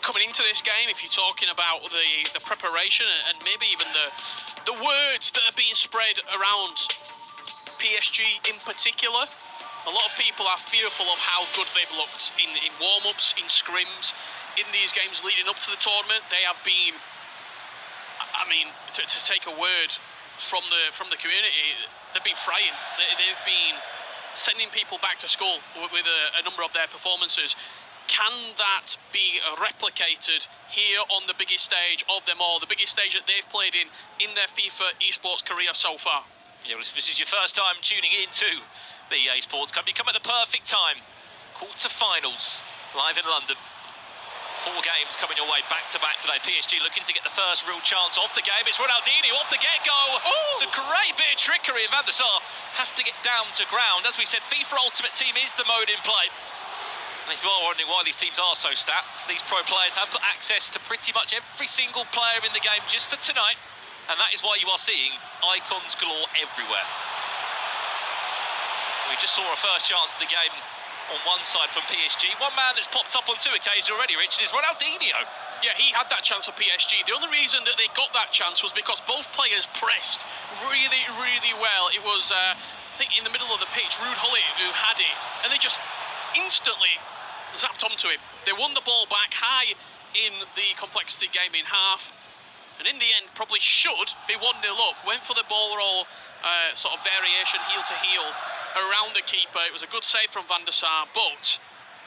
coming into this game, if you're talking about the preparation and maybe even the words that are being spread around PSG in particular, a lot of people are fearful of how good they've looked in warm-ups, in scrims, in these games leading up to the tournament. They have been, I mean, to take a word from the community, they've been frying. They've been sending people back to school with a number of their performances. Can that be replicated here on the biggest stage of them all, the biggest stage that they've played in their FIFA esports career so far? Yeah, well, if this is your first time tuning into the EA Sports Cup, you come at the perfect time. Quarter-finals, live in London. 4 games coming your way back-to-back today. PSG looking to get the first real chance of the game. It's Ronaldinho off the get-go. It's a great bit of trickery, and Van der Sar has to get down to ground. As we said, FIFA Ultimate Team is the mode in play. And if you are wondering why these teams are so stacked, these pro players have got access to pretty much every single player in the game just for tonight. And that is why you are seeing icons galore everywhere. We just saw a first chance of the game on one side from PSG. One man that's popped up on 2 occasions already, Rich, is Ronaldinho. Yeah, he had that chance for PSG. The only reason that they got that chance was because both players pressed really, really well. It was, I think, in the middle of the pitch, Ruud Gullit who had it, and they just instantly zapped onto him. They won the ball back high in the complexity game in half, and in the end probably should be 1-0 up. Went for the ball roll sort of variation, heel to heel around the keeper. It was a good save from Van der Sar, but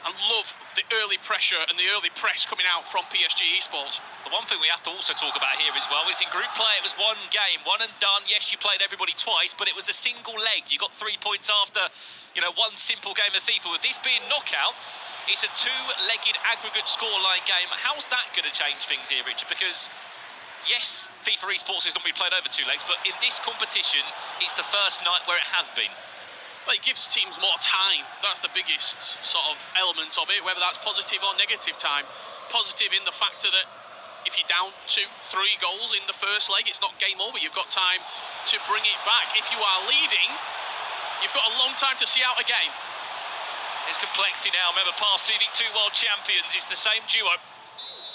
I love the early pressure and the early press coming out from Psg Esport. The one thing we have to also talk about here as well is in group play it was one game, one and done. Yes, you played everybody twice, but it was a single leg. You got 3 points after, you know, one simple game of FIFA. With this being knockouts, it's a 2-legged aggregate scoreline game. How's that going to change things here, Richard? Because yes, FIFA Esports is normally played over 2 legs, but in this competition, it's the first night where it has been. Well, it gives teams more time. That's the biggest sort of element of it, whether that's positive or negative time. Positive in the factor that if you're down 2-3 goals in the first leg, it's not game over. You've got time to bring it back. If you are leading, you've got a long time to see out a game. There's complexity now. Remember, past 2v2 world champions. It's the same duo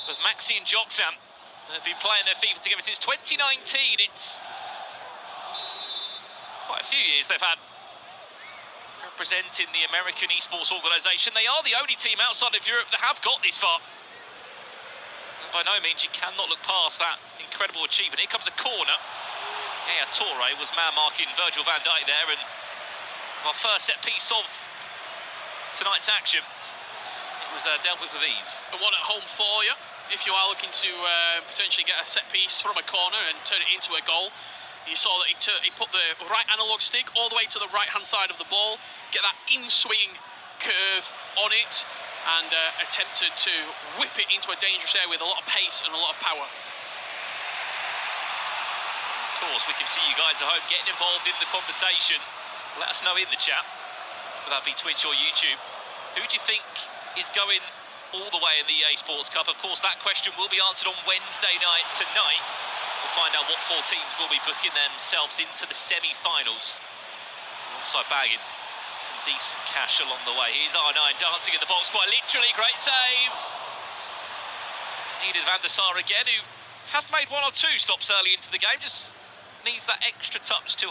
with Maxi and Joxan. They've been playing their FIFA together since 2019. It's quite a few years they've had representing the American esports organisation. They are the only team outside of Europe that have got this far. And by no means you cannot look past that incredible achievement. Here comes a corner. Yeah, Torre was man marking Virgil van Dijk there, and our first set piece of tonight's action, it was dealt with ease. And one at home for you, if you are looking to potentially get a set piece from a corner and turn it into a goal. You saw that he put the right analog stick all the way to the right-hand side of the ball, get that in-swing curve on it, and attempted to whip it into a dangerous area with a lot of pace and a lot of power. Of course, we can see you guys at home getting involved in the conversation. Let us know in the chat, whether that be Twitch or YouTube. Who do you think is going all the way in the EA Sports Cup? Of course, that question will be answered on Wednesday night tonight. We'll find out what 4 teams will be booking themselves into the semi-finals. Alongside bagging some decent cash along the way. Here's R9 dancing in the box, quite literally. Great save. Needed Van der Sar again, who has made 1 or 2 stops early into the game. Just needs that extra touch to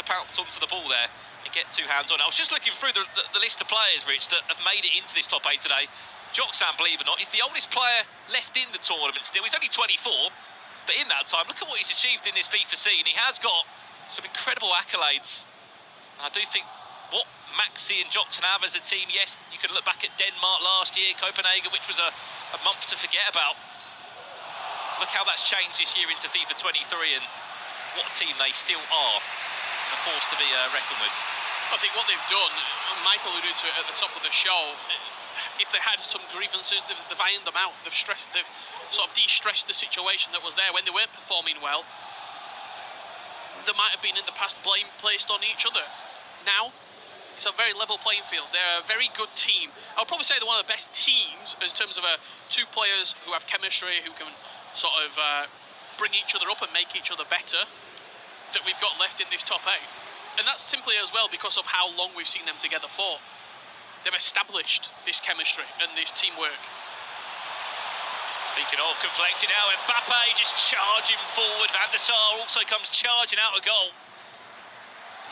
pounce onto the ball there and get 2 hands on it. I was just looking through the list of players, Rich, that have made it into this top 8 today. Joxan, believe it or not, is the oldest player left in the tournament still. He's only 24. But in that time, look at what he's achieved in this FIFA scene. He has got some incredible accolades. And I do think what Maxi and Joxan have as a team, yes, you can look back at Denmark last year, Copenhagen, which was a month to forget about. Look how that's changed this year into FIFA 23 and what a team they still are and a force to be reckoned with. I think what they've done, Michael alluded to it at the top of the show, if they had some grievances, they've ironed them out. They've sort of de-stressed the situation that was there when they weren't performing well. There might have been in the past blame placed on each other. Now, it's a very level playing field. They're a very good team. I'll probably say they're one of the best teams in terms of 2 players who have chemistry, who can sort of bring each other up and make each other better, that we've got left in this top 8. And that's simply as well because of how long we've seen them together for. They've established this chemistry and this teamwork. Speaking of complexity now, Mbappe just charging forward. Van der Sar also comes charging out a goal.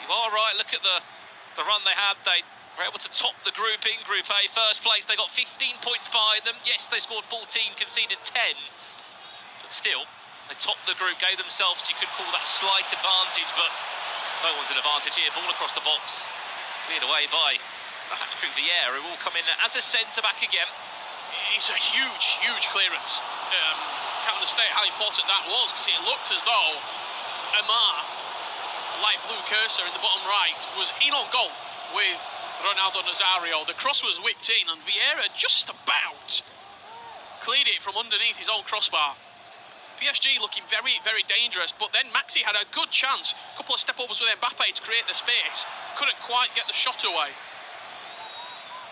You are right, look at the run they had. They were able to top the group in Group A. First place, they got 15 points behind them. Yes, they scored 14, conceded 10. But still, they topped the group, gave themselves, you could call that slight advantage, but no one's an advantage here. Ball across the box, cleared away by Patrick Vieira, who will come in as a centre-back again. It's a huge clearance. Can't understate how important that was, because it looked as though Amar, light blue cursor in the bottom right, was in on goal with Ronaldo Nazario. The cross was whipped in and Vieira just about cleared it from underneath his own crossbar. PSG looking very dangerous, but then Maxi had a good chance. A couple of step overs with Mbappe to create the space. Couldn't quite get the shot away.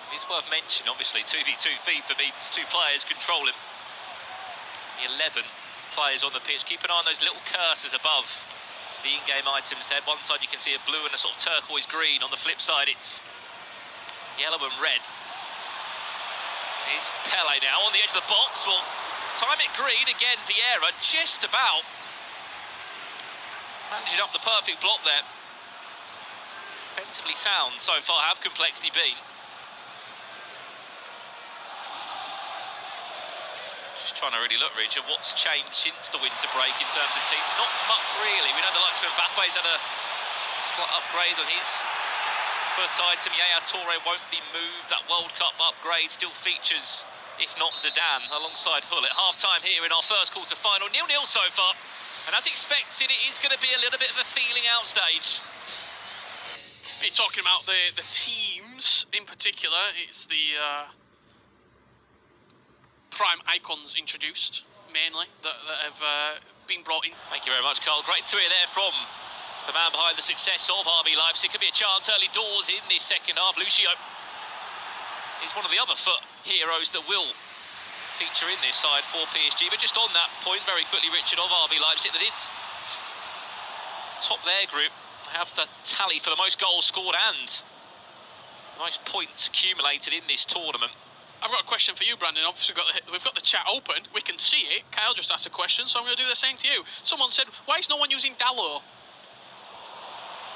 It's worth mentioning, obviously, 2v2 FIFA means two players controlling the 11 players on the pitch. Keep an eye on those little cursors above the in-game items there. One side you can see a blue and a sort of turquoise green. On the flip side, it's yellow and red. Here's Pele now on the edge of the box. Well, time it green again. Vieira just about managing up the perfect block there. Defensively sound so far. Have complexity been? Just trying to really look, Richard, what's changed since the winter break in terms of teams? Not much really. We know the likes of Mbappe's had a slight upgrade on his foot item. Yaya Toure won't be moved. That World Cup upgrade still features, if not Zidane, alongside Hull at half-time here in our first quarter-final. 0-0 so far. And as expected, it is going to be a little bit of a feeling-out stage. You're talking about the teams in particular. It's the prime icons introduced, mainly, that have been brought in. Thank you very much, Carl. Great to hear there from the man behind the success of RB Leipzig. Could be a chance early doors in this second half. Lucio is one of the other foot heroes that will feature in this side for PSG. But just on that point, very quickly, Richard, of RB Leipzig, that did top their group, have the tally for the most goals scored and the most points accumulated in this tournament. I've got a question for you, Brandon. Obviously, we've got the chat open. We can see it. Kyle just asked a question, so I'm going to do the same to you. Someone said, why is no one using Dalot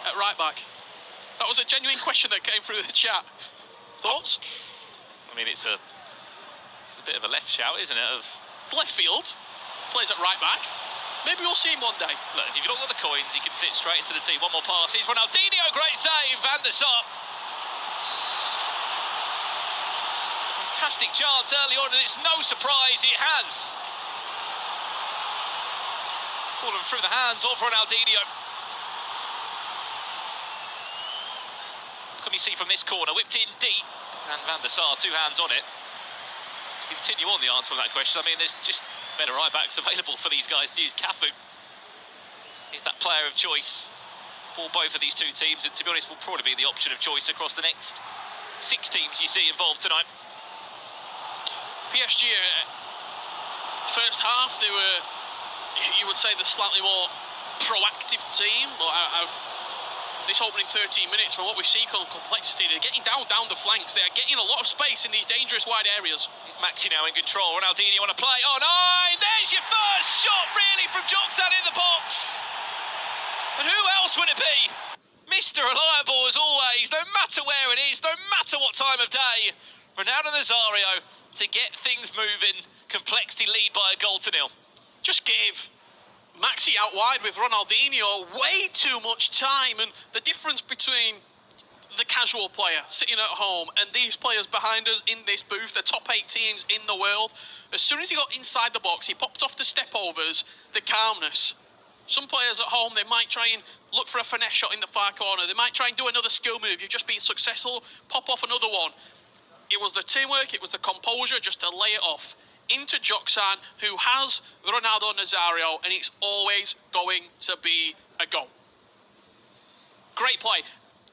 at right back? That was a genuine question that came through the chat. Thoughts? I mean, it's a bit of a left shout, isn't it? It's left field. Plays at right back. Maybe we'll see him one day. Look, if you've not got the coins, he can fit straight into the team. One more pass. Here's Ronaldinho. Great save. Van der Sar. Fantastic chance early on, and it's no surprise it has fallen through the hands of Ronaldinho. What can we see from this corner? Whipped in deep, and Van der Sar, two hands on it. To continue on the answer on that question, I mean, there's just better right-backs available for these guys to use. Cafu is that player of choice for both of these two teams, and to be honest, will probably be the option of choice across the next 6 teams you see involved tonight. PSG, first half, they were, you would say, the slightly more proactive team, but out of this opening 13 minutes, from what we've seen on complexity, they're getting down the flanks. They're getting a lot of space in these dangerous wide areas. He's Maxi now in control. Ronaldinho want to play. Oh, no! There's your first shot, really, from Joksan in the box. And who else would it be? Mr. Reliable as always, no matter where it is, no matter what time of day. Ronaldo Nazario to get things moving. Complexity lead by a goal to nil. Just gave Maxi out wide with Ronaldinho way too much time, and the difference between the casual player sitting at home and these players behind us in this booth, the top 8 teams in the world, as soon as he got inside the box, he popped off the step overs, the calmness. Some players at home, they might try and look for a finesse shot in the far corner, they might try and do another skill move. You've just been successful, pop off another one. It was the teamwork, it was the composure just to lay it off into Joksan, who has Ronaldo Nazario, and it's always going to be a goal. Great play.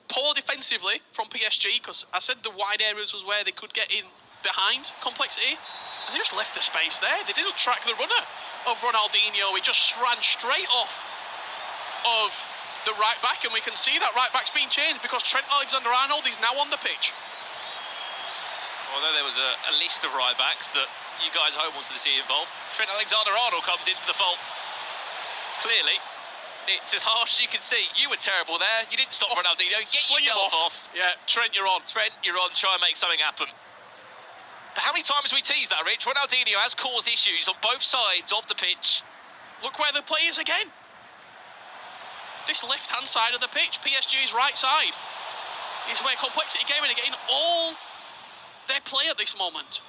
Poor defensively from PSG, because I said the wide areas was where they could get in behind complexity, and they just left the space there. They didn't track the runner of Ronaldinho. He just ran straight off of the right back, and we can see that right back's been changed because Trent Alexander-Arnold is now on the pitch. Although there was a list of right backs that you guys at home wanted to see involved. Trent Alexander-Arnold comes into the fault. Clearly, it's as harsh as you can see. You were terrible there. You didn't stop Ronaldinho. Get yourself off. Yeah, Trent, you're on. Trent, you're on. Try and make something happen. But how many times have we teased that, Rich? Ronaldinho has caused issues on both sides of the pitch. Look where the play is again. This left-hand side of the pitch, PSG's right side, is where Complexity Gaming are getting all their play at this moment.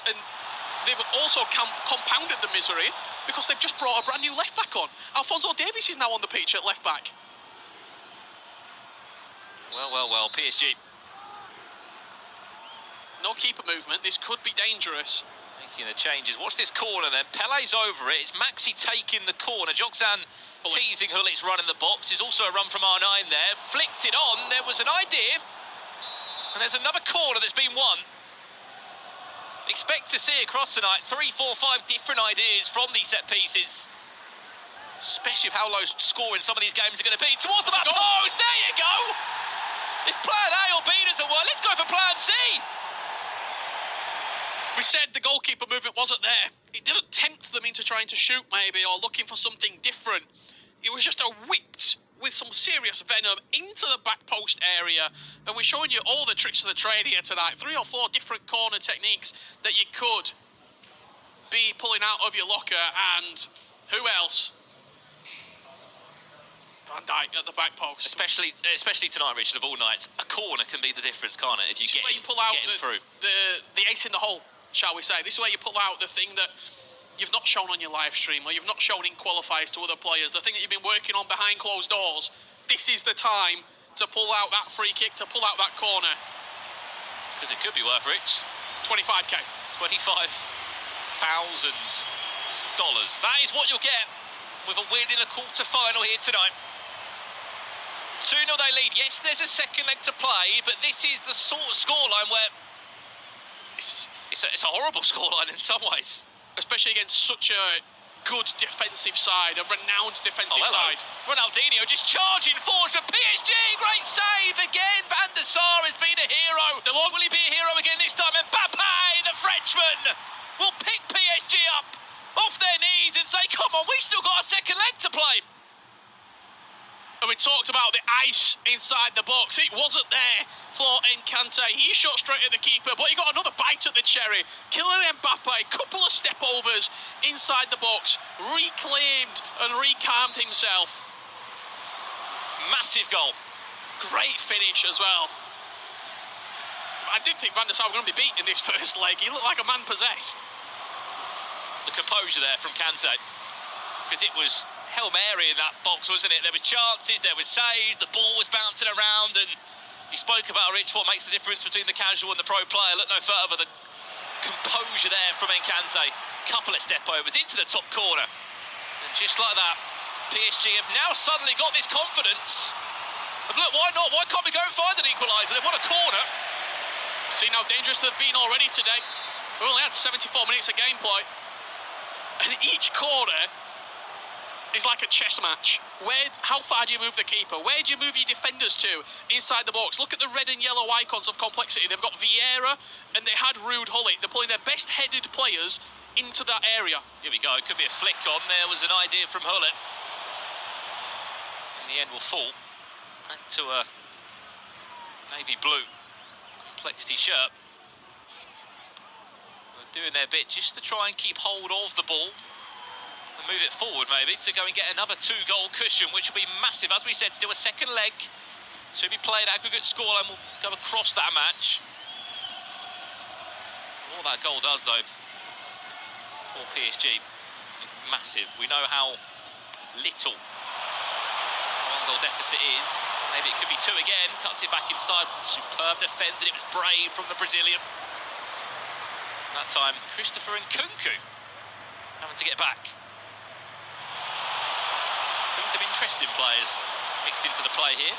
And they've also compounded the misery because they've just brought a brand new left-back on. Alphonso Davies is now on the pitch at left-back. Well, PSG. No keeper movement. This could be dangerous. Making the changes. Watch this corner then. Pele's over it. It's Maxi taking the corner. Jokzan teasing Hullit's run in the box. There's also a run from R9 there. Flicked it on. There was an idea. And there's another corner that's been won. Expect to see across tonight 3, 4, 5 different ideas from these set pieces. Especially with how low scoring some of these games are going to be. Towards the back post. There you go. If plan A or B doesn't work, let's go for plan C. We said the goalkeeper movement wasn't there. It didn't tempt them into trying to shoot maybe or looking for something different. It was just a whipped with some serious venom into the back post area. And we're showing you all the tricks of the trade here tonight. 3 or 4 different corner techniques that you could be pulling out of your locker. And who else? Van Dijk at the back post. Especially tonight, Richard, of all nights. A corner can be the difference, can't it? If you get pull out through. The ace in the hole, shall we say. This is where you pull out the thing that you've not shown on your live stream or you've not shown in qualifiers to other players, the thing that you've been working on behind closed doors. This is the time to pull out that free kick, to pull out that corner. Because it could be worth, Rich. 25k. $25,000. That is what you'll get with a win in a quarter-final here tonight. 2-0 they lead. Yes, there's a second leg to play, but this is the sort of scoreline where it's a horrible scoreline in some ways. Especially against such a good defensive side, a renowned defensive side. Ronaldinho just charging forward for PSG. Great save again. Van der Sar has been a hero. Will he be a hero again this time? Mbappe, the Frenchman, will pick PSG up off their knees and say, come on, we've still got a second leg to play. And we talked about the ice inside the box. It wasn't there for Encante. He shot straight at the keeper, but he got another bite at the cherry. Kylian Mbappe, couple of step-overs inside the box, reclaimed and recalmed himself. Massive goal. Great finish as well. I didn't think Van der Sar was going to be beat in this first leg. He looked like a man possessed. The composure there from Kante, because it was Hail Mary in that box, wasn't it? There were chances, there was saves, the ball was bouncing around, and you spoke about, Rich, what makes the difference between the casual and the pro player. Look no further, the composure there from Encante. Couple of step-overs into the top corner. And just like that, PSG have now suddenly got this confidence of, look, why not? Why can't we go and find an equaliser? They've won a corner. Seen how dangerous they've been already today. We've only had 74 minutes of gameplay. And each corner is like a chess match. How far do you move the keeper? Where do you move your defenders to inside the box? Look at the red and yellow icons of Complexity. They've got Vieira and they had Ruud Gullit. They're pulling their best-headed players into that area. Here we go. It could be a flick on. There was an idea from Gullit. In the end, will fall back to a navy blue Complexity shirt. They're doing their bit just to try and keep hold of the ball. Move it forward maybe to go and get another 2-goal cushion, which will be massive. As we said, still a second leg to be played. Aggregate scoreline will go across that match. All that goal does, though, for PSG is massive. We know how little one-goal deficit is. Maybe it could be 2 again. Cuts it back inside. Superb defended. It was brave from the Brazilian. That time, Christopher Nkunku having to get back. Some interesting players mixed into the play here.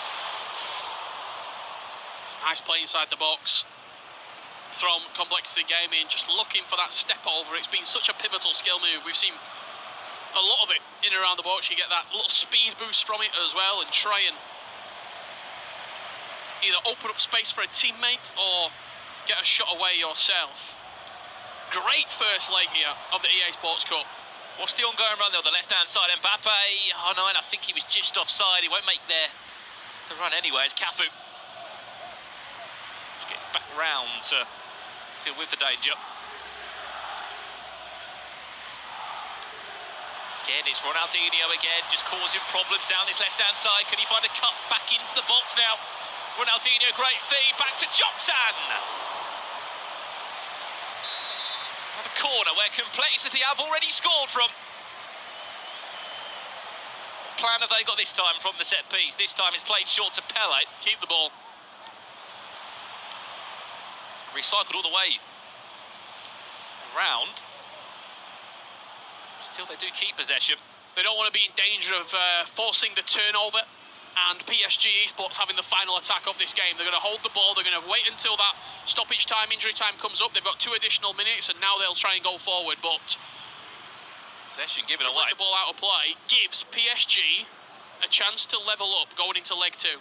Nice play inside the box from Complexity Gaming, just looking for that step over. It's been such a pivotal skill move. We've seen a lot of it in and around the box. You get that little speed boost from it as well, and try and either open up space for a teammate or get a shot away yourself. Great first leg here of the EA Sports Cup. What's the ongoing run there on the left-hand side? Mbappe, oh no, and I think he was just offside. He won't make the run anyway. It's Cafu. Just gets back round to deal with the danger. Again, it's Ronaldinho again, just causing problems down this left-hand side. Can he find a cut back into the box now? Ronaldinho, great feed, back to Joksan. Have a corner where Complexity have already scored from. What plan have they got this time from the set piece? This time it's played short to Pele. Keep the ball. Recycled all the way around. Still, they do keep possession. They don't want to be in danger of forcing the turnover, and Psg Esports having the final attack of this game. They're going to hold the ball, they're going to wait until that stoppage time, injury time comes up. They've got 2 additional minutes, and now they'll try and go forward, but possession given away. The ball out of play gives PSG a chance to level up going into leg 2.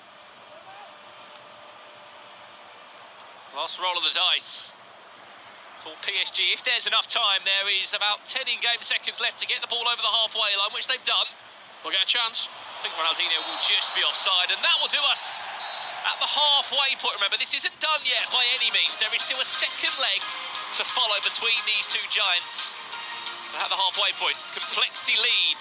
Last roll of the dice for PSG. If there's enough time, there is about 10 in-game seconds left to get the ball over the halfway line, which they've done. They'll get a chance. I think Ronaldinho will just be offside, and that will do us at the halfway point. Remember, this isn't done yet by any means. There is still a second leg to follow between these two giants. But at the halfway point, Complexity lead